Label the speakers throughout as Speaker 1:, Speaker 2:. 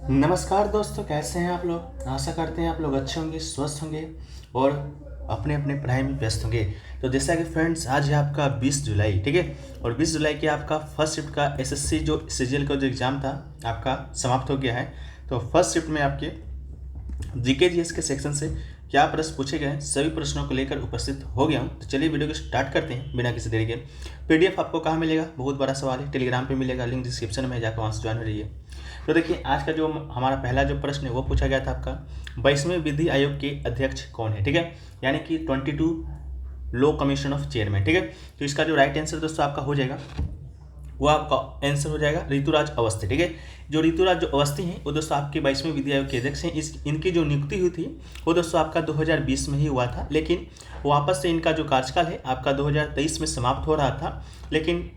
Speaker 1: नमस्कार दोस्तों, कैसे हैं आप लोग। आशा करते हैं आप लोग अच्छे होंगे, स्वस्थ होंगे और अपने अपने पढ़ाई में व्यस्त होंगे। तो जैसा कि फ्रेंड्स, आज है आपका 20 जुलाई, ठीक है। और 20 जुलाई के आपका फर्स्ट शिफ्ट का एसएससी जो सीजीएल का जो एग्ज़ाम था आपका समाप्त हो गया है। तो फर्स्ट शिफ्ट में आपके जीके जीएस के सेक्शन से क्या प्रश्न पूछे गए हैं, सभी प्रश्नों को लेकर उपस्थित हो गया हूँ। तो चलिए वीडियो को स्टार्ट करते हैं बिना किसी देरी के। पीडीएफ आपको कहाँ मिलेगा, बहुत बड़ा सवाल है। टेलीग्राम पे मिलेगा, लिंक डिस्क्रिप्शन में जाकर वहाँ से ज्वाइन हो रही। तो देखिए, आज का जो हमारा पहला जो प्रश्न है वो पूछा गया था आपका 22वें विधि आयोग के अध्यक्ष कौन है, ठीक है। यानी कि 22 लो कमीशन ऑफ चेयरमैन, ठीक है। तो इसका जो राइट आंसर दोस्तों आपका हो जाएगा, वो आपका आंसर हो जाएगा ऋतुराज अवस्थी, ठीक है। जो ऋतुराज जो अवस्थी हैं वो दोस्तों आपके 22वें विधि आयोग के अध्यक्ष हैं। इनकी जो नियुक्ति हुई थी वो दोस्तों आपका 2020 में ही हुआ था, लेकिन वापस से इनका जो कार्यकाल है आपका 2023 में समाप्त हो रहा था। लेकिन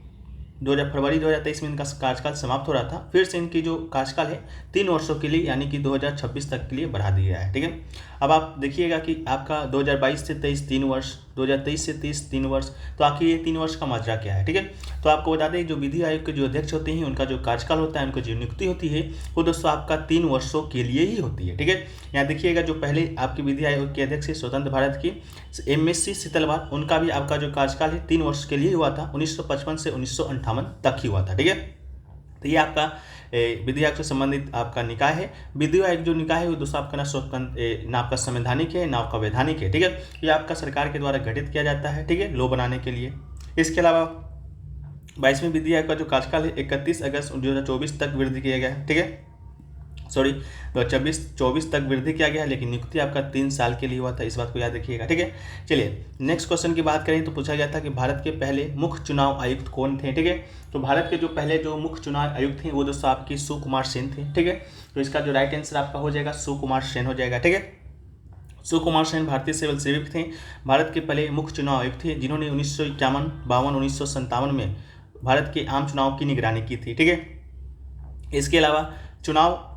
Speaker 1: फरवरी 2023 में इनका कार्यकाल समाप्त हो रहा था। फिर से इनकी जो कार्यकाल है 3 वर्षों के लिए यानी कि 2026 तक के लिए बढ़ा दिया गया है, ठीक है। अब आप देखिएगा कि आपका 2022 से 23 3 वर्ष, 2023 से 30 3 वर्ष, तो आखिर ये 3 वर्ष का माजरा क्या है, ठीक है। तो आपको बता दें, जो विधि आयोग के जो अध्यक्ष होते हैं उनका जो कार्यकाल होता है, उनकी जो नियुक्ति होती है वो दोस्तों आपका 3 वर्षों के लिए ही होती है, ठीक है। यहाँ देखिएगा, जो पहले आपकी विधि आयोग के अध्यक्ष है स्वतंत्र भारत की MSc शीतलवाल, उनका भी आपका जो कार्यकाल है 3 वर्ष के लिए हुआ था, 1955 से 1958 तक ही हुआ था, ठीक है। तो ये आपका विधि आयोग से संबंधित आपका निकाय है। विधि आयोग जो निकाय है वो दोस्तों आपका ना आपका संवैधानिक है, ना आपका वैधानिक है, ठीक है। ये आपका सरकार के द्वारा गठित किया जाता है, ठीक है, लॉ बनाने के लिए। इसके अलावा 22वें विधि आयोग का जो कार्यकाल है 31 अगस्त 2024 तक वृद्धि किया गया है, ठीक है। सॉरी, 2024 तक वृद्धि किया गया है, लेकिन नियुक्ति आपका 3 साल के लिए हुआ था, इस बात को याद रखिएगा, ठीक है। चलिए नेक्स्ट क्वेश्चन की बात करें तो पूछा गया था कि भारत के पहले मुख्य चुनाव आयुक्त कौन थे, ठीक है। तो भारत के जो पहले जो मुख्य चुनाव आयुक्त थे वो दोस्तों आपकी सुकुमार सेन थे, ठीक है। तो इसका जो राइट आंसर आपका हो जाएगा सुकुमार सेन हो जाएगा, ठीक है। सुकुमार सेन भारतीय सिविल सेवक थे, भारत के पहले मुख्य चुनाव आयुक्त थे, जिन्होंने 1951, 52, 1957 में भारत के आम चुनाव की निगरानी की थी, ठीक है। इसके अलावा चुनाव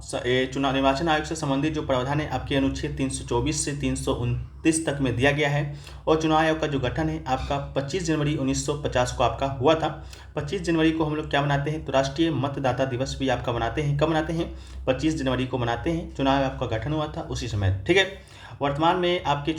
Speaker 1: निर्वाचन आयोग से संबंधित जो प्रावधान है आपके अनुच्छेद 324 से 329 तक में दिया गया है। और चुनाव आयोग का जो गठन है आपका 25 जनवरी 1950 को आपका हुआ था। 25 जनवरी को हम लोग क्या मनाते हैं, तो राष्ट्रीय मतदाता दिवस भी आपका मनाते हैं। कब मनाते हैं, 25 जनवरी को मनाते हैं। चुनाव आयोग का गठन हुआ था उसी समय, ठीक है। वर्तमान में आपके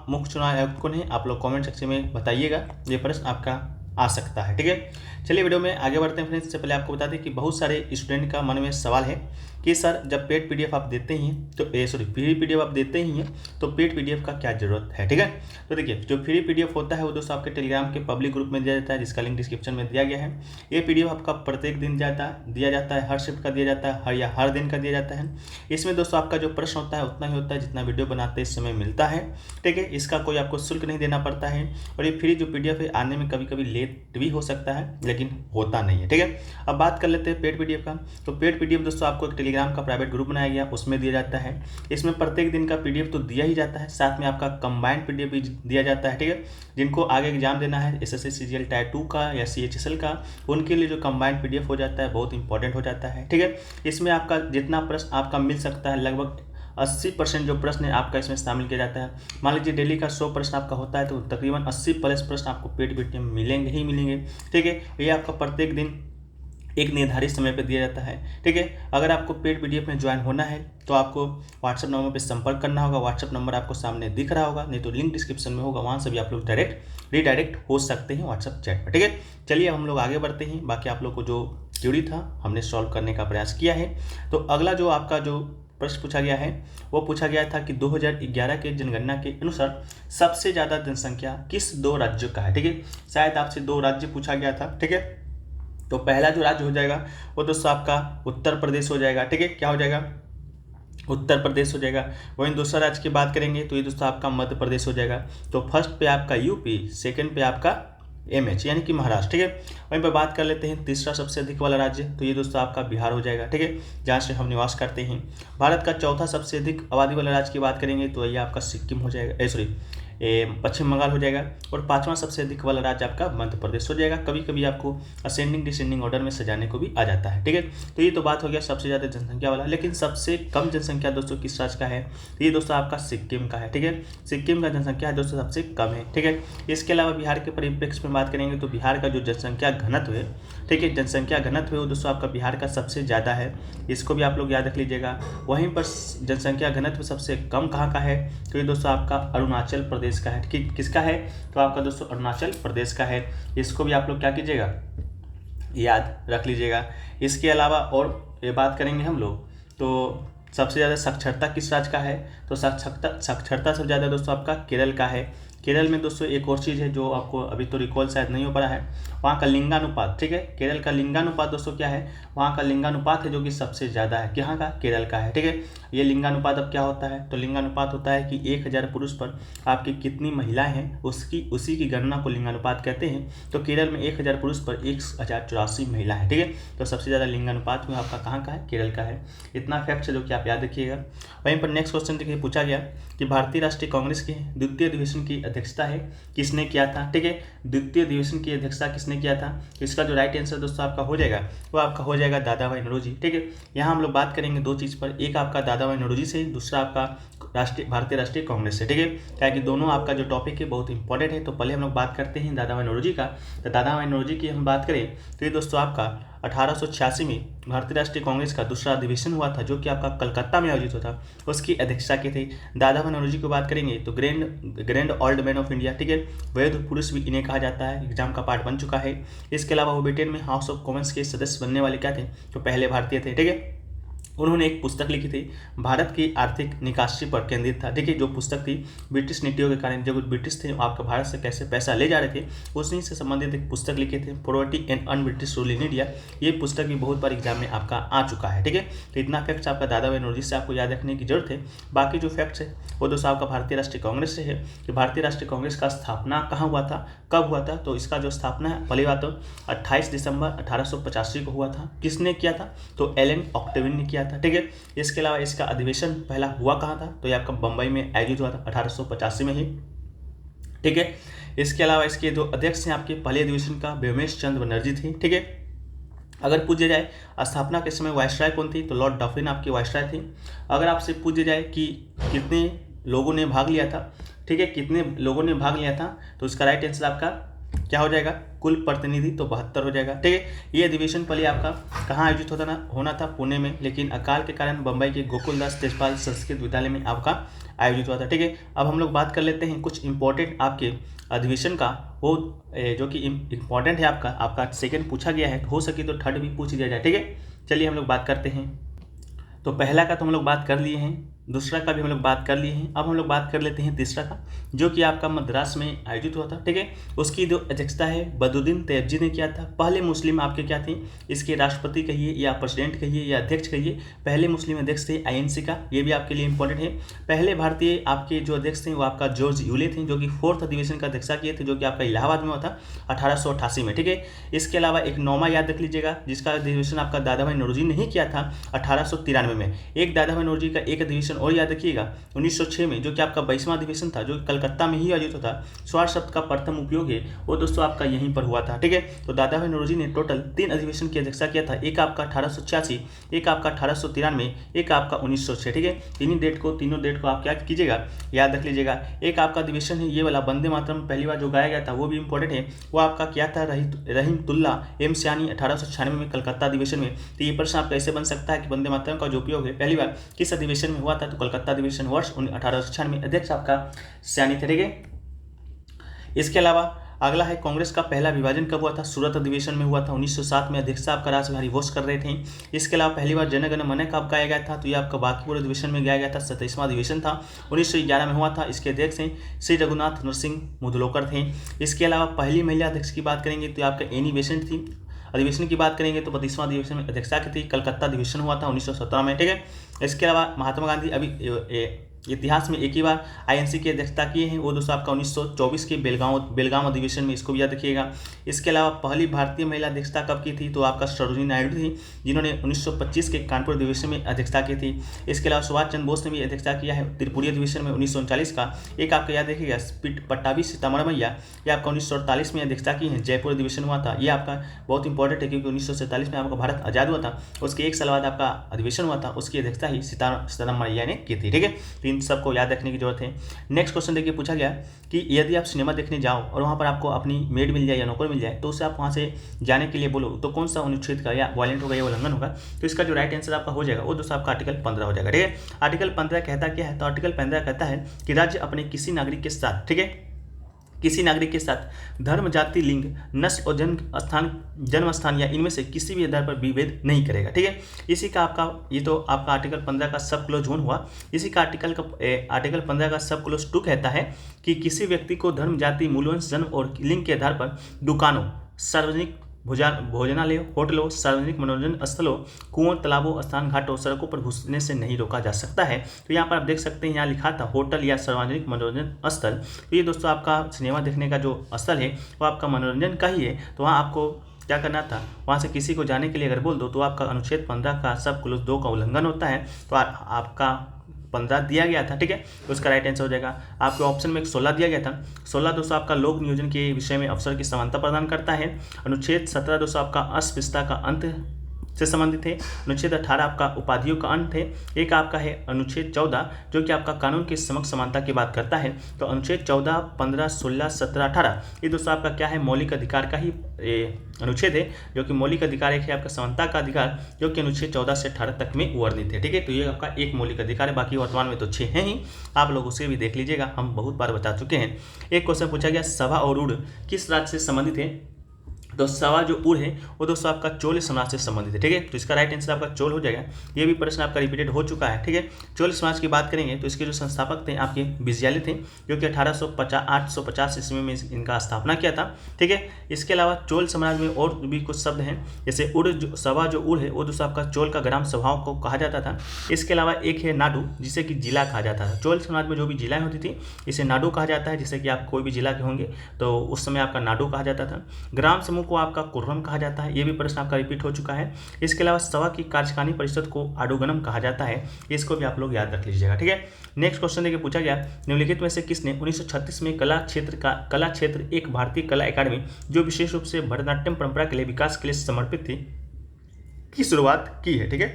Speaker 1: मुख्य चुनाव आयुक्त कौन है, आप लोग कॉमेंट सेक्शन में बताइएगा, ये प्रश्न आपका आ सकता है, ठीक है। चलिए वीडियो में आगे बढ़ते हैं फ्रेंड्स। इससे पहले आपको बता दें कि बहुत सारे स्टूडेंट का मन में सवाल है कि सर जब पेड पीडीएफ आप देते ही हैं तो फ्री पीडीएफ आप देते ही हैं तो पेड पीडीएफ का क्या जरूरत है, ठीक है। तो देखिए, जो फ्री पीडीएफ होता है वो दोस्तों आपके टेलीग्राम के पब्लिक ग्रुप में दिया जाता है, जिसका लिंक डिस्क्रिप्शन में दिया गया है। ये पीडीएफ आपका प्रत्येक दिन दिया जाता है, हर शिफ्ट का दिया जाता है, हर दिन का दिया जाता है। इसमें दोस्तों आपका जो प्रश्न होता है उतना ही होता है जितना वीडियो बनाते इस समय मिलता है, ठीक है। इसका कोई आपको शुल्क नहीं देना पड़ता है। और ये फ्री जो पीडीएफ है आने में कभी कभी लेट भी हो सकता है, लेकिन होता नहीं है, ठीक है। अब बात कर लेते हैं पेड पीडीएफ का। तो पेड पीडीएफ दोस्तों आपको एक टेलीग्राम का प्राइवेट ग्रुप बनाया गया, उसमें दिया जाता है। इसमें प्रत्येक दिन का पीडीएफ तो दिया ही जाता है, साथ में आपका कंबाइंड पीडीएफ भी दिया जाता है, ठीक है। जिनको आगे एग्जाम देना है एसएससी सीजीएल टायर 2 का या सीएचएसएल का, उनके लिए जो कंबाइंड पीडीएफ हो जाता है बहुत इंपॉर्टेंट हो जाता है, ठीक है। इसमें आपका जितना प्रश्न आपका मिल सकता है, लगभग 80% जो प्रश्न है आपका इसमें शामिल किया जाता है। मान लीजिए डेली का 100 प्रश्न आपका होता है तो तकरीबन 80 प्लस प्रश्न आपको पेड पीडीएफ में मिलेंगे ही मिलेंगे, ठीक है। ये आपका प्रत्येक दिन एक निर्धारित समय पर दिया जाता है, ठीक है। अगर आपको पेड पीडीएफ में ज्वाइन होना है तो आपको व्हाट्सअप नंबर पर संपर्क करना होगा। व्हाट्सअप नंबर आपको सामने दिख रहा होगा, नहीं तो लिंक डिस्क्रिप्शन में होगा, वहाँ से भी आप लोग रीडायरेक्ट हो सकते हैं व्हाट्सअप चैट पर, ठीक है। चलिए हम लोग आगे बढ़ते हैं। बाकी आप लोग को जो क्यूरी था हमने सॉल्व करने का प्रयास किया है। तो अगला जो आपका जो प्रश्न पूछा गया है वो पूछा गया था कि 2011 के जनगणना के अनुसार सबसे ज़्यादा जनसंख्या किस 2 राज्यों का है, ठीक है। शायद आपसे 2 राज्य पूछा गया था, ठीक है। तो पहला जो राज्य हो जाएगा वो दोस्तों आपका उत्तर प्रदेश हो जाएगा, ठीक है। क्या हो जाएगा, उत्तर प्रदेश हो जाएगा। वहीं दूसरा राज्य की बात करेंगे तो ये दोस्तों आपका मध्य प्रदेश हो जाएगा। तो फर्स्ट पे आपका यूपी, सेकंड पे आपका MH यानी कि महाराष्ट्र, ठीक है। वहीं पर बात कर लेते हैं तीसरा सबसे अधिक वाला राज्य, तो ये दोस्तों आपका बिहार हो जाएगा, ठीक है, जहाँ से हम निवास करते हैं। भारत का चौथा सबसे अधिक आबादी वाला राज्य की बात करेंगे तो ये आपका सिक्किम हो जाएगा, पश्चिम बंगाल हो जाएगा, और पाँचवां सबसे अधिक वाला राज्य आपका मध्य प्रदेश हो जाएगा। कभी कभी आपको असेंडिंग डिसेंडिंग ऑर्डर में सजाने को भी आ जाता है, ठीक है। तो ये तो बात हो गया सबसे ज़्यादा जनसंख्या वाला। लेकिन सबसे कम जनसंख्या दोस्तों किस राज्य का है, तो ये दोस्तों आपका सिक्किम का है, ठीक है। सिक्किम का जनसंख्या दोस्तों सबसे कम है, ठीक है। इसके अलावा बिहार के परिप्रेक्ष्य में बात करेंगे तो बिहार का जो जनसंख्या घनत्व है, ठीक है, जनसंख्या घनत्व है वो दोस्तों आपका बिहार का सबसे ज़्यादा है, इसको भी आप लोग याद रख लीजिएगा। वहीं पर जनसंख्या घनत्व सबसे कम कहाँ का है, तो ये दोस्तों आपका अरुणाचल प्रदेश का है, ठीक। किसका है, तो आपका दोस्तों अरुणाचल प्रदेश का है, इसको भी आप लोग क्या कीजिएगा, याद रख लीजिएगा। इसके अलावा और ये बात करेंगे हम लोग तो सबसे ज़्यादा साक्षरता किस राज्य का है, तो साक्षरता सबसे ज़्यादा दोस्तों आपका केरल का है। केरल में दोस्तों एक और चीज़ है जो आपको अभी तो रिकॉल शायद नहीं हो पा रहा है, वहाँ का लिंगानुपात, ठीक है। केरल का लिंगानुपात दोस्तों क्या है, वहाँ का लिंगानुपात है जो कि सबसे ज़्यादा है, कहाँ का, केरल का है, ठीक है। ये लिंगानुपात अब क्या होता है, तो लिंगानुपात होता है कि 1000 पुरुष पर आपकी कितनी महिलाएं हैं उसी की गणना को लिंगानुपात कहते हैं। तो केरल में 1000 पुरुष पर 1084 महिला है, ठीक है। तो सबसे ज़्यादा लिंगानुपात में आपका कहाँ का है, केरल का है। इतना फैक्ट है जो कि आप याद रखिएगा। वहीं पर नेक्स्ट क्वेश्चन देखिए पूछा गया कि भारतीय राष्ट्रीय कांग्रेस के द्वितीय अधिवेशन की अध्यक्षता है किसने किया था, ठीक है। द्वितीय अधिवेशन की अध्यक्षता किसने किया था, इसका जो राइट आंसर दोस्तों आपका हो जाएगा वो आपका हो जाएगा दादा भाई नौरोजी, ठीक है। यहाँ हम लोग बात करेंगे दो चीज़ पर, एक आपका दादा भाई नौरोजी से, दूसरा आपका भारतीय राष्ट्रीय कांग्रेस से, ठीक है। क्या कि दोनों आपका जो टॉपिक है बहुत इंपॉर्टेंट है। तो पहले हम लोग बात करते हैं दादा भाई नौरोजी का। तो दादा भाई नौरोजी की हम बात करें तो ये दोस्तों आपका 1886 में भारतीय राष्ट्रीय कांग्रेस का दूसरा अधिवेशन हुआ था जो कि आपका कलकत्ता में आयोजित हुआ था, उसकी अध्यक्षता की थी। दादा भाई नौरोजी की बात करेंगे तो grand old man of India, ठीक है, वैध पुरुष भी इन्हें कहा जाता है, एग्जाम का पार्ट बन चुका है। इसके अलावा वो ब्रिटेन में हाउस ऑफ कॉमन्स के सदस्य बनने वाले क्या थे, तो पहले भारतीय थे, ठीक है। उन्होंने एक पुस्तक लिखी थी भारत की आर्थिक निकासी पर केंद्रित था, ठीक है। जो पुस्तक थी ब्रिटिश नीतियों के कारण जो ब्रिटिश थे आपका भारत से कैसे पैसा ले जा रहे थे उसी से संबंधित एक पुस्तक लिखे थे, poverty and un British rule in India. ये पुस्तक भी बहुत बार एग्जाम में आपका आ चुका है, ठीक है। तो इतना फैक्ट्स आपका दादा भाई नौरोजी से आपको याद रखने की जरूरत है। बाकी जो फैक्ट्स है वो दोस्तों आपका भारतीय राष्ट्रीय कांग्रेस से है कि भारतीय राष्ट्रीय कांग्रेस का स्थापना कहाँ हुआ था, कब हुआ था, तो इसका जो स्थापना है पहली बात तो 28 दिसंबर 1885 को हुआ था। किसने किया था, तो एलन ऑक्टेविन ने किया था, ठीक है। इसके अलावा इसका अधिवेशन पहला हुआ कहाँ था, तो ये आपका बंबई में आयोजित हुआ था 1885 में ही, ठीक है। इसके अलावा इसके जो अध्यक्ष हैं आपके पहले अधिवेशन का व्योमेश चंद्र बनर्जी थे, ठीक है। अगर पूछा जाए स्थापना के समय वायसराय कौन थी, तो लॉर्ड डफरिन आपकी वायसराय थी। अगर आपसे पूछा जाए कि कितने लोगों ने भाग लिया था, ठीक है, कितने लोगों ने भाग लिया था, तो इसका राइट आंसर आपका क्या हो जाएगा, कुल प्रतिनिधि तो 72 हो जाएगा, ठीक है। ये अधिवेशन पहले आपका कहाँ आयोजित होना था, पुणे में, लेकिन अकाल के कारण बंबई के गोकुलदास तेजपाल संस्कृत विद्यालय में आपका आयोजित हुआ था, ठीक है। अब हम लोग बात कर लेते हैं कुछ इंपॉर्टेंट आपके अधिवेशन का, वो जो कि इंपॉर्टेंट है आपका सेकंड पूछा गया है, हो सके तो थर्ड भी पूछ दिया जाए, ठीक है। चलिए हम लोग बात करते हैं। तो पहला का तो हम लोग बात कर लिए हैं, दूसरा का भी हम लोग बात कर लिए हैं। अब हम लोग बात कर लेते हैं तीसरा का, जो कि आपका मद्रास में आयोजित हुआ था, ठीक है। उसकी जो अध्यक्षता है बदरुद्दीन तैयबजी ने किया था। पहले मुस्लिम आपके क्या थे, इसके राष्ट्रपति कहिए या प्रेसिडेंट कहिए या अध्यक्ष कहिए, पहले मुस्लिम अध्यक्ष थे INC का, ये भी आपके लिए इंपॉर्टेंट है। पहले भारतीय आपके जो अध्यक्ष थे वो आपका जॉर्ज यूले थे, जो कि 4th अधिवेशन का अध्यक्षता किए थे, जो कि आपका इलाहाबाद में हुआ था 1888 में, ठीक है। इसके अलावा एक 9वां याद रख लीजिएगा, जिसका अधिवेशन आपका दादा भाई नौरोजी ने ही किया था 1893 में। एक दादा भाई नौरोजी का एक अधिवेशन और याद रखिएगा 1906 में, जो कि आपका 22वां अधिवेशन था, जो कलकत्ता में ही आयोजित होता। स्वराज शब्द का प्रथम उपयोग है वो दोस्तों आपका यहीं पर हुआ था, ठीक है। तो दादा भाई नौरोजी ने टोटल 3 अधिवेशन की अध्यक्षता किया था, एक आपका 1886, एक आपका 1893, एक आपका 1906, ठीक है। तीनों डेट को आप क्या कीजिएगा, याद रख लीजिएगा। एक आपका अधिवेशन है ये वाला वंदे मातरम पहली बार जो गाया गया था, वो भी इंपॉर्टेंट है। वो आपका क्या था, रहीमतुल्ला एम सयानी 1896 में कलकत्ता अधिवेशन में। तो ये प्रश्न आपका ऐसे बन सकता है कि वंदे मातरम का जो उपयोग है पहली बार किस अधिवेशन में हुआ था, तो कलकत्ता अधिवेशन वर्ष 1896 अध्यक्ष आपका सयानी थे, ठीक है। इसके अलावा अगला है कांग्रेस का पहला विभाजन कब हुआ था, सूरत अधिवेशन में हुआ था 1907 में, अध्यक्षता आपका राज बिहारी बोस कर रहे थे। इसके अलावा पहली बार जन गण मन कब गाया गया था, तो ये आपका बांकीपुर अधिवेशन में गाया गया था, 27वां अधिवेशन था, 1911 में हुआ था। इसके अध्यक्ष हैं श्री रघुनाथ नरसिंह मुदलोकर थे। इसके अलावा पहली महिला अध्यक्ष की बात करेंगे तो आपका एनी बेसेंट थी। अधिवेशन की बात करेंगे तो 32वां अधिवेशन में अध्यक्षता की थी, कलकत्ता अधिवेशन हुआ था 1917 में, ठीक है। इसके अलावा महात्मा गांधी अभी इतिहास में एक ही बार आईएनसी की अध्यक्षता किए हैं, वो दोस्तों आपका 1924 के बेलगांव अधिवेशन में, इसको भी याद रखिएगा। इसके अलावा पहली भारतीय महिला अध्यक्षता कब की थी, तो आपका सरोजिनी नायडू थी, जिन्होंने 1925 के कानपुर अधिवेशन में अध्यक्षता की थी। इसके अलावा सुभाष चंद्र बोस ने भी अध्यक्षता किया है त्रिपुरी अधिवेशन में 1939 का। एक आपका याद रखिएगा पट्टाभी सीतारमैया, ये आपका 1948 में अध्यक्षता की है, जयपुर अधिवेशन हुआ था। ये आपका बहुत इंपॉर्टेंट है क्योंकि 1947 में आपका भारत आज़ाद हुआ था, उसके एक साल बाद आपका अधिवेशन हुआ था, उसकी अध्यक्षता ही सीतारमैया ने की थी। ठीक है, तो इन सबको याद रखने की जरूरत है। नेक्स्ट क्वेश्चन देखिए, पूछा गया कि यदि आप सिनेमा देखने जाओ और वहाँ पर आपको अपनी मेड मिल जाए या नौकर मिल जाए, तो उसे आप वहाँ से जाने के लिए बोलो तो कौन सा अनुच्छेद का या वायलेंट होगा या उल्लंघन होगा, तो इसका जो राइट आंसर आपका हो जाएगा वो दोस्तों आपका आर्टिकल 15 हो जाएगा। ठीक है, आर्टिकल 15 कहता क्या है, तो आर्टिकल 15 कहता है कि राज्य अपने किसी नागरिक के साथ, ठीक है, किसी नागरिक के साथ धर्म, जाति, लिंग, नस्ल और जन्म स्थान या इनमें से किसी भी आधार पर विभेद नहीं करेगा। ठीक है, इसी का आपका ये तो आपका आर्टिकल 15 का सब क्लोज 1 हुआ। इसी का आर्टिकल 15 का सब क्लोज 2 कहता है कि किसी व्यक्ति को धर्म, जाति, मूलवंश, जन्म और लिंग के आधार पर दुकानों, सार्वजनिक भोजनालयों, होटलों, सार्वजनिक मनोरंजन स्थलों, कुओं, तालाबों, स्थान घाटों, सड़कों पर घुसने से नहीं रोका जा सकता है। तो यहाँ पर आप देख सकते हैं, यहाँ लिखा था होटल या सार्वजनिक मनोरंजन स्थल। तो ये दोस्तों आपका सिनेमा देखने का जो स्थल है वो आपका मनोरंजन का ही है। तो वहाँ आपको क्या करना था, वहाँ से किसी को जाने के लिए अगर बोल दो तो आपका अनुच्छेद 15 का सब क्लोज 2 का उल्लंघन होता है। तो आपका 15 दिया गया था। ठीक है, तो उसका राइट आंसर हो जाएगा। आपके ऑप्शन में 16 दिया गया था। 16 दोस्तों आपका लोक नियोजन के विषय में अवसर की समानता प्रदान करता है। अनुच्छेद 17 दोस्तों आपका अस्पृश्यता का अंत से संबंधित है। अनुच्छेद 18 आपका उपाधियों का अंत है। एक आपका है अनुच्छेद 14 जो कि आपका कानून के समक्ष समानता की बात करता है। तो अनुच्छेद 14, 15, 16, 17, 18 ये दोस्तों आपका क्या है, मौलिक अधिकार का ही अनुच्छेद है, जो कि मौलिक अधिकार एक है आपका समानता का अधिकार, जो कि अनुच्छेद 14 से 18 तक में वर्णित है। ठीक है, तो ये आपका एक मौलिक अधिकार है, बाकी वर्तमान में तो 6 हैं ही, आप लोग उसे भी देख लीजिएगा, हम बहुत बार बता चुके हैं। एक क्वेश्चन पूछा गया, सभा और उड़ किस राज्य से संबंधित है, तो सवा जो उड़ है वो दोस्तों आपका चोल समाज से संबंधित है। ठीक है, तो इसका राइट आंसर आपका चोल हो जाएगा। ये भी प्रश्न आपका रिपीटेड हो चुका है। ठीक है, चोल समाज की बात करेंगे तो इसके जो संस्थापक थे आपके विजयालय थे, जो कि 850 ईस्वी में इनका स्थापना किया था। ठीक है, इसके अलावा चोल समाज में और भी कुछ शब्द हैं, जैसे उड़ सवा जो उड़ है वो दोस्तों आपका चोल का ग्राम सभाओं को कहा जाता था। इसके अलावा एक है नाडू, जिसे कि जिला कहा जाता था। चोल समाज में जो भी जिलाएं होती थी इसे नाडू कहा जाता है, जैसे कि आप कोई भी जिला के होंगे तो उस समय आपका नाडू कहा जाता था। ग्राम समूह को आपका कुर्रम कहा जाता है, ये भी प्रश्न आपका रिपीट हो चुका है। इसके अलावा सभा की कार्यकारिणी परिषद को आडुगनम कहा जाता है, इसको भी आप लोग याद रख लीजिएगा। ठीक है, नेक्स्ट क्वेश्चन देखिए, पूछा गया निम्नलिखित में से किसने 1936 में कला क्षेत्र एक भारतीय कला एकेडमी जो विशेष रूप से भरतनाट्यम परंपरा के लिए विकास के लिए समर्पित थी की शुरुआत की है। ठीक है,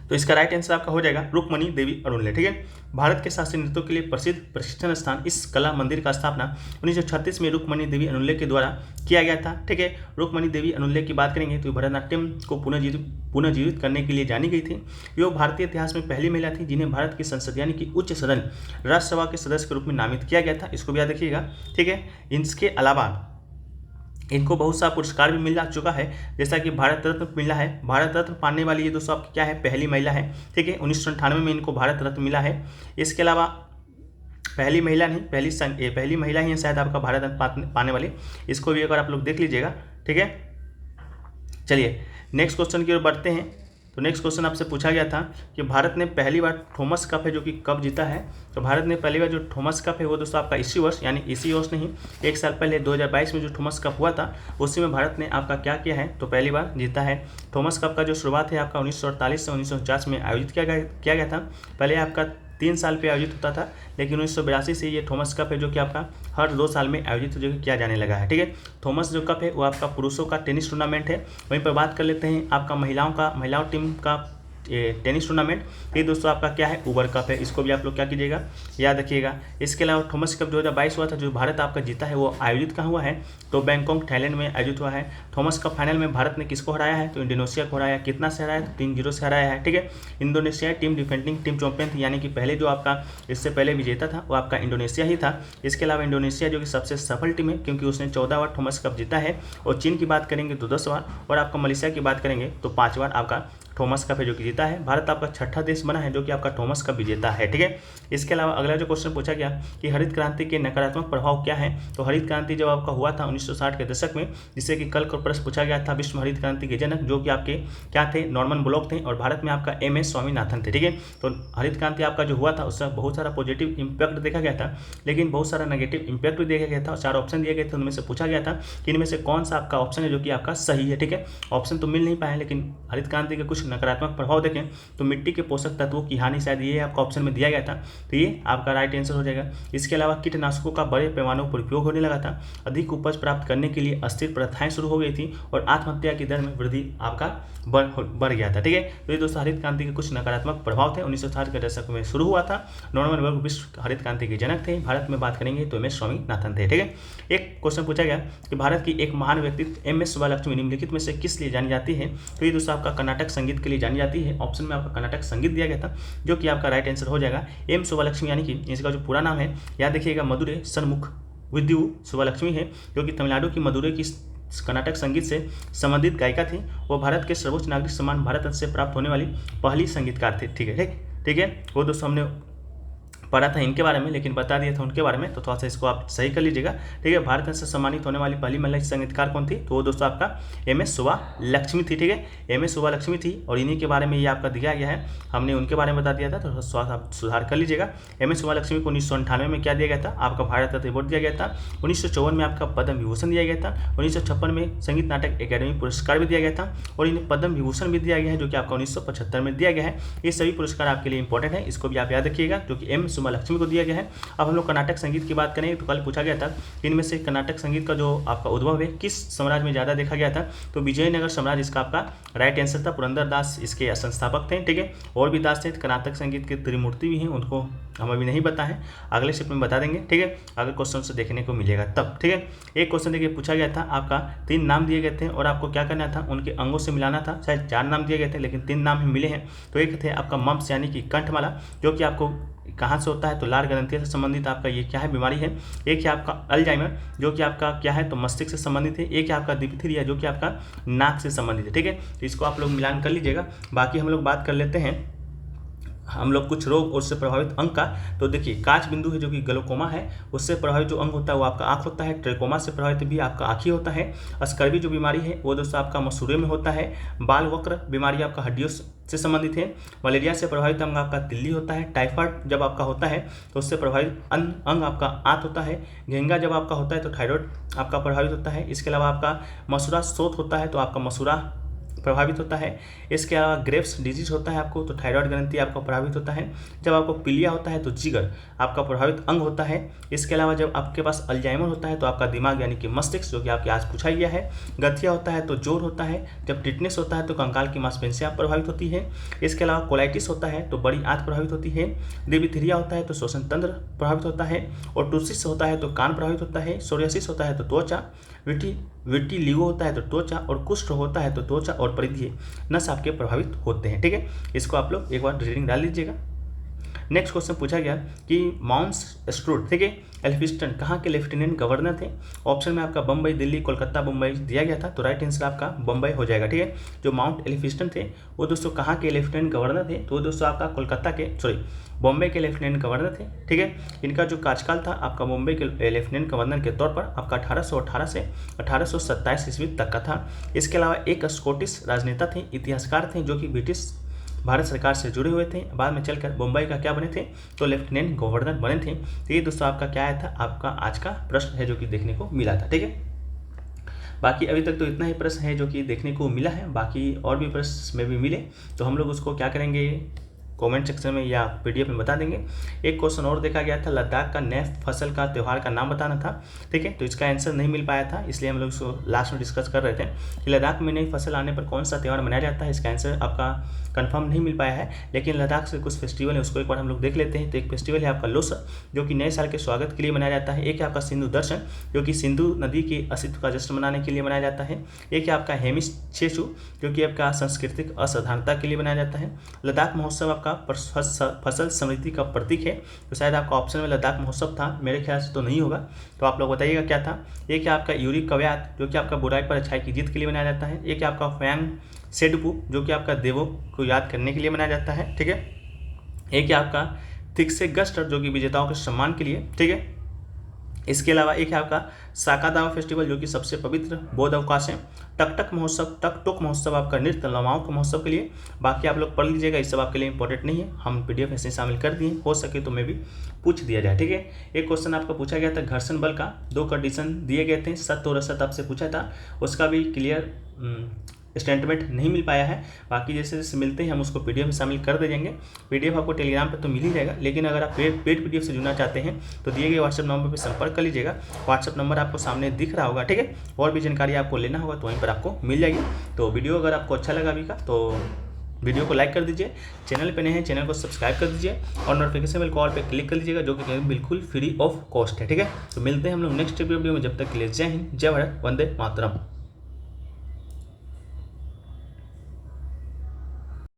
Speaker 1: तो इसका राइट आंसर आपका हो जाएगा रुक्मणी देवी अरुणले। ठीक है, भारत के शास्त्रीय नृत्यों के लिए प्रसिद्ध प्रशिक्षण स्थान इस कला मंदिर का स्थापना 1936 में रुक्मणी देवी अरुणले के द्वारा किया गया था। ठीक है, रुक्मणी देवी अरुणले की बात करेंगे तो भरतनाट्यम को पुनर्जीवित करने के लिए जानी गई थी। ये भारतीय इतिहास में पहली महिला थी जिन्हें भारत की संसद यानी कि उच्च सदन राज्यसभा के सदस्य के रूप में नामित किया गया था, इसको भी याद रखिएगा। ठीक है, इसके अलावा इनको बहुत सा पुरस्कार भी मिल जा चुका है, जैसा कि भारत रत्न मिला है। भारत रत्न पाने वाली ये दोस्तों आपकी क्या है, पहली महिला है। ठीक है, 1998 में इनको भारत रत्न मिला है। इसके अलावा पहली महिला नहीं, पहली महिला ही है शायद आपका भारत रत्न पाने वाली, इसको भी अगर आप लोग देख लीजिएगा। ठीक है, चलिए नेक्स्ट क्वेश्चन की ओर बढ़ते हैं। तो नेक्स्ट क्वेश्चन आपसे पूछा गया था कि भारत ने पहली बार थॉमस कप है जो कि कब जीता है। तो भारत ने पहली बार जो थॉमस कप है वो दोस्तों आपका इसी वर्ष, यानी इसी वर्ष नहीं, एक साल पहले 2022 में जो थॉमस कप हुआ था उसी में भारत ने आपका क्या किया है, तो पहली बार जीता है। थॉमस कप का जो शुरुआत है आपका 1948 से 1949 में आयोजित किया गया था। पहले आपका 3 साल पे आयोजित होता था, लेकिन 1982 से ये थॉमस कप है जो कि आपका हर 2 साल में आयोजित जो किया जाने लगा है। ठीक है, थॉमस जो कप है वो आपका पुरुषों का टेनिस टूर्नामेंट है। वहीं पर बात कर लेते हैं आपका महिलाओं टीम का टेनिस टूर्नामेंट, ये दोस्तों आपका क्या है, उबर कप है, इसको भी आप लोग क्या कीजिएगा, याद रखिएगा। इसके अलावा थॉमस कप 2022 हुआ था जो भारत आपका जीता है, वो आयोजित कहाँ हुआ है, तो बैंकॉक थाईलैंड में आयोजित हुआ है। थॉमस कप फाइनल में भारत ने किसको हराया है, तो इंडोनेशिया को हराया। कितना से हराया, तो 3-0 से हराया है। ठीक है, Indonesia team defending team champion थी, यानी कि पहले जो आपका इससे पहले विजेता था वो आपका इंडोनेशिया ही था। इसके अलावा इंडोनेशिया जो कि सबसे सफल टीम है क्योंकि उसने 14 बार थॉमस कप जीता है, और चीन की बात करेंगे तो 10 बार, और आपका मलेशिया की बात करेंगे तो 5 बार आपका थॉमस कप है जो कि जीता है। भारत आपका छठा देश बना है जो कि आपका थॉमस कप विजेता है, ठीक है। इसके अलावा अगला जो क्वेश्चन पूछा गया कि हरित क्रांति के नकारात्मक प्रभाव क्या है, तो हरित क्रांति जब आपका हुआ था 1960 के दशक में, जिससे कि कल को प्रश्न पूछा गया था विश्व हरित क्रांति के जनक जो कि आपके क्या थे, नॉर्मन बोरलॉग थे, और भारत में आपका MS स्वामीनाथन थे, ठीक है। तो हरित क्रांति आपका जो हुआ था उससे बहुत सारा पॉजिटिव इंपैक्ट देखा गया था, लेकिन बहुत सारा नेगेटिव इंपैक्ट भी देखा गया था। 4 ऑप्शन दिए गए थे, उनमें से पूछा गया था कि इनमें से कौन सा आपका ऑप्शन है जो कि आपका सही है, ठीक है। ऑप्शन तो मिल नहीं पाए, लेकिन हरित क्रांति के कुछ नकारात्मक प्रभाव देखें तो मिट्टी के पोषक तत्वों की हानि, शायद ये आपका ऑप्शन में दिया गया था, तो ये आपका राइट आंसर हो जाएगा। इसके अलावा कीटनाशकों का बड़े पैमानों पर उपयोग होने लगा था, अधिक उपज प्राप्त करने के लिए अस्थिर प्रथाएं शुरू हो गई थी, और आत्महत्या की दर में वृद्धि आपका बढ़ गया था, ठीक है। तो ये दोस्तों हरित क्रांति के कुछ नकारात्मक प्रभाव थे। 1960 के दशक में शुरू हुआ था। नॉर्मन बोरलॉग विश्व हरित क्रांति के जनक थे। भारत में बात करेंगे तो MS स्वामीनाथन थे, ठीक है। एक क्वेश्चन पूछा गया कि भारत की एक महान व्यक्तित्व MS सुब्बालक्ष्मी निम्नलिखित में से किस लिए जानी जाती है, तो ये दोस्तों आपका कर्नाटक संगीत के लिए जानी जाती है। ऑप्शन में आपका कर्नाटक संगीत दिया गया था जो कि आपका राइट आंसर हो जाएगा। M सुब्बालक्ष्मी, यानी कि इसका जो पूरा नाम है याद देखिएगा, मदुरै सन्मुख विद्यु सुब्बालक्ष्मी है, जो कि तमिलनाडु की मदुरै की कर्नाटक संगीत से संबंधित गायिका थी। वो भारत के सर्वोच्च नागरिक सम्मान भारत रत्न से प्राप्त होने वाली पहली संगीतकार थी, ठीक है, ठीक है। वो दोस्तों हमने पढ़ा था इनके बारे में, लेकिन बता दिया था उनके बारे में, तो थोड़ा सा इसको आप सही कर लीजिएगा, ठीक है। भारत रत्न से सम्मानित होने वाली पहली महिला संगीतकार कौन थी, तो वो दोस्तों आपका MS सुब्बालक्ष्मी थी, ठीक है। MS सुब्बालक्ष्मी थी, और इन्हीं के बारे में ये आपका दिया गया है, हमने उनके बारे में बता दिया था, तो आप सुधार कर लीजिएगा। MS सुब्बालक्ष्मी को 1998 में क्या दिया गया था, आपका भारत रत्न अवार्ड दिया गया था। 1954 में आपका पद्म विभूषण दिया गया था। 1956 में संगीत नाटक अकादमी पुरस्कार भी दिया गया था, और इन्हें पद्म विभूषण भी दिया गया है जो कि आपका 1975 में दिया गया है। ये सभी पुरस्कार आपके लिए इंपॉर्टेंट है, इसको भी आप याद रखिएगा, जो कि MS सुब्बालक्ष्मी को दिया गया है। अब हम लोग कर्नाटक संगीत की बात करें तो कल पूछा गया था इनमें से कर्नाटक संगीत का जो आपका उद्भव है किस साम्राज्य में ज़्यादा देखा गया था, तो विजयनगर साम्राज्य इसका आपका राइट आंसर था। पुरंदरदास इसके संस्थापक थे, ठीक है। और भी दास थे, कर्नाटक संगीत के त्रिमूर्ति भी हैं, उनको हम अभी नहीं पता है, अगले शिफ्ट में बता देंगे, ठीक है। अगर क्वेश्चन से देखने को मिलेगा तब, ठीक है। एक क्वेश्चन देखिए पूछा गया था, आपका 3 नाम दिए गए थे और आपको क्या करना था, उनके अंगों से मिलाना था। शायद 4 नाम दिए गए थे लेकिन 3 नाम ही मिले हैं। तो एक थे आपका मम्प्स यानी कि कंठमाला, जो कि आपको कहाँ से होता है, तो लार ग्रंथि से संबंधित आपका ये क्या है बीमारी है। एक है आपका अल्जाइमर जो कि आपका क्या है, तो मस्तिष्क से संबंधित है। एक है आपका डिप्थीरिया जो कि आपका नाक से संबंधित है, ठीक है। तो इसको आप लोग मिलान कर लीजिएगा। बाकी हम लोग बात कर लेते हैं हम लोग कुछ रोग और उससे प्रभावित अंग का। तो देखिए काच बिंदु है जो कि ग्लूकोमा है, उससे प्रभावित जो अंग होता है वो आपका आँख होता है। ट्रेकोमा से प्रभावित भी आपका आँख ही होता है। स्कर्वी जो बीमारी है वो दोस्तों आपका मसूड़े में होता है। बाल वक्र बीमारी आपका हड्डियों से संबंधित है। मलेरिया से प्रभावित अंग आपका तिल्ली होता है। टाइफाइड जब आपका होता है तो उससे प्रभावित अंग आपका आंत होता है। घेंगा जब आपका होता है तो थायराइड आपका प्रभावित होता है। इसके अलावा आपका मसूड़ा शोथ होता है तो आपका मसूड़ा प्रभावित होता है। इसके अलावा ग्रेव्स डिजीज होता है आपको तो थायराइड ग्रंथि आपका प्रभावित होता है। जब आपको पीलिया होता है तो जिगर आपका प्रभावित अंग होता है। इसके अलावा जब आपके पास अल्जाइमर होता है तो आपका दिमाग यानी कि मस्तिष्क जो कि आपके आज पूछा गया है। गठिया होता है तो जोर होता है। जब टिटनेस होता है तो कंकाल की मांसपेशियां प्रभावित होती है। इसके अलावा कोलाइटिस होता है तो बड़ी आंत प्रभावित होती है। डिप्थीरिया होता है तो श्वसन तंत्र प्रभावित होता है। ओटोसिस होता है तो कान प्रभावित होता है। सोरियासिस होता है तो त्वचा। विटिलिगो होता है तो त्वचा। और कुष्ठ होता है तो त्वचा और परिधीय नस आपके प्रभावित होते हैं। ठीक है, इसको आप लोग एक बार रीडिंग डाल लीजिएगा। नेक्स्ट क्वेश्चन पूछा गया कि माउंट स्ट्रूट, ठीक है, एल्फिंस्टन कहाँ के लेफ्टिनेंट गवर्नर थे। ऑप्शन में आपका बम्बई, दिल्ली, कोलकाता, मुंबई दिया गया था तो राइट आंसर आपका बम्बई हो जाएगा। ठीक है, जो माउंट एल्फिंस्टन थे वो दोस्तों कहाँ के लेफ्टिनेंट गवर्नर थे, तो वो दोस्तों आपका कोलकाता के बॉम्बे के लेफ्टिनेंट गवर्नर थे। ठीक है, इनका जो कार्यकाल था आपका मुंबई के लेफ्टिनेंट गवर्नर के तौर पर आपका 1818 से 1827 ईस्वी तक का था। इसके अलावा एक स्कॉटिश राजनेता थे, इतिहासकार थे जो कि ब्रिटिश भारत सरकार से जुड़े हुए थे। बाद में चलकर मुंबई का क्या बने थे, तो लेफ्टिनेंट गवर्नर बने थे। तो ये दोस्तों आपका क्या आया था, आपका आज का प्रश्न है जो कि देखने को मिला था। ठीक है, बाकी अभी तक तो इतना ही प्रश्न है जो कि देखने को मिला है। बाकी और भी प्रश्न में भी मिले तो हम लोग उसको क्या करेंगे, कमेंट सेक्शन में या पीडीएफ में बता देंगे। एक क्वेश्चन और देखा गया था, लद्दाख का नए फसल का त्यौहार का नाम बताना था। ठीक है, तो इसका आंसर नहीं मिल पाया था, इसलिए हम लोग इसको लास्ट में डिस्कस कर रहे थे कि लद्दाख में नई फसल आने पर कौन सा त्यौहार मनाया जाता है। इसका आंसर आपका कंफर्म नहीं मिल पाया है, लेकिन लद्दाख से कुछ फेस्टिवल है उसको एक बार हम लोग देख लेते हैं। तो एक फेस्टिवल है आपका लोसर जो कि नए साल के स्वागत के लिए मनाया जाता है। एक है आपका सिंधु दर्शन जो कि सिंधु नदी के अस्तित्व का जश्न मनाने के लिए मनाया जाता है। एक है आपका हेमिस छेचू जो कि आपका सांस्कृतिक असाधारणता के लिए मनाया जाता है। लद्दाख महोत्सव आपका फसल समृद्धि का प्रतीक है, तो शायद आपका ऑप्शन में लद्दाख महोत्सव था, मेरे ख्याल से तो नहीं होगा, तो आप लोग बताइएगा क्या था। एक है आपका यूरी कव्यात जो कि आपका बुराई पर अच्छाई की जीत के लिए मनाया जाता है। एक है आपका फयांग सेडपू जो कि आपका देवों को याद करने के लिए मनाया जाता है, ठीक है। एक है आपका थिक्सेगस्टर जो कि विजेताओं के सम्मान के लिए, ठीक है। इसके अलावा एक है आपका साकादावा फेस्टिवल जो कि सबसे पवित्र बौद्ध अवकाश है। टकटक महोत्सव, टकटोक महोत्सव आपका नृत्य लवाओं के महोत्सव के लिए। बाकी आप लोग पढ़ लीजिएगा, इस सब आपके लिए इंपॉर्टेंट नहीं है, हम PDF ऐसे शामिल कर दिए, हो सके तो मैं भी पूछ दिया जाए, ठीक है। एक क्वेश्चन आपका पूछा गया था घर्षण बल का, 2 कंडीशन दिए गए थे, सत्य और असत्य आपसे पूछा था, उसका भी क्लियर स्टेटमेंट नहीं मिल पाया है। बाकी जैसे जैसे मिलते हैं हम उसको PDF में शामिल कर दे जाएंगे। PDF आपको टेलीग्राम पे तो मिल ही जाएगा, लेकिन अगर आप पेड PDF से जुड़ना चाहते हैं तो दिए गए व्हाट्सएप नंबर पर संपर्क कर लीजिएगा। व्हाट्सएप नंबर आपको सामने दिख रहा होगा, ठीक है। और भी जानकारी आपको लेना होगा तो वहीं पर आपको मिल जाएगी। तो वीडियो अगर आपको अच्छा लगा अभी का तो वीडियो को लाइक कर दीजिए, चैनल पे नए हैं चैनल को सब्सक्राइब कर दीजिए और नोटिफिकेशन बेल कॉल पे क्लिक कर लीजिएगा, जो कि बिल्कुल फ्री ऑफ कॉस्ट है, ठीक है। तो मिलते हैं हम लोग नेक्स्ट वीडियो में, जब तक के लिए जय हिंद, जय भारत, वंदे मातरम।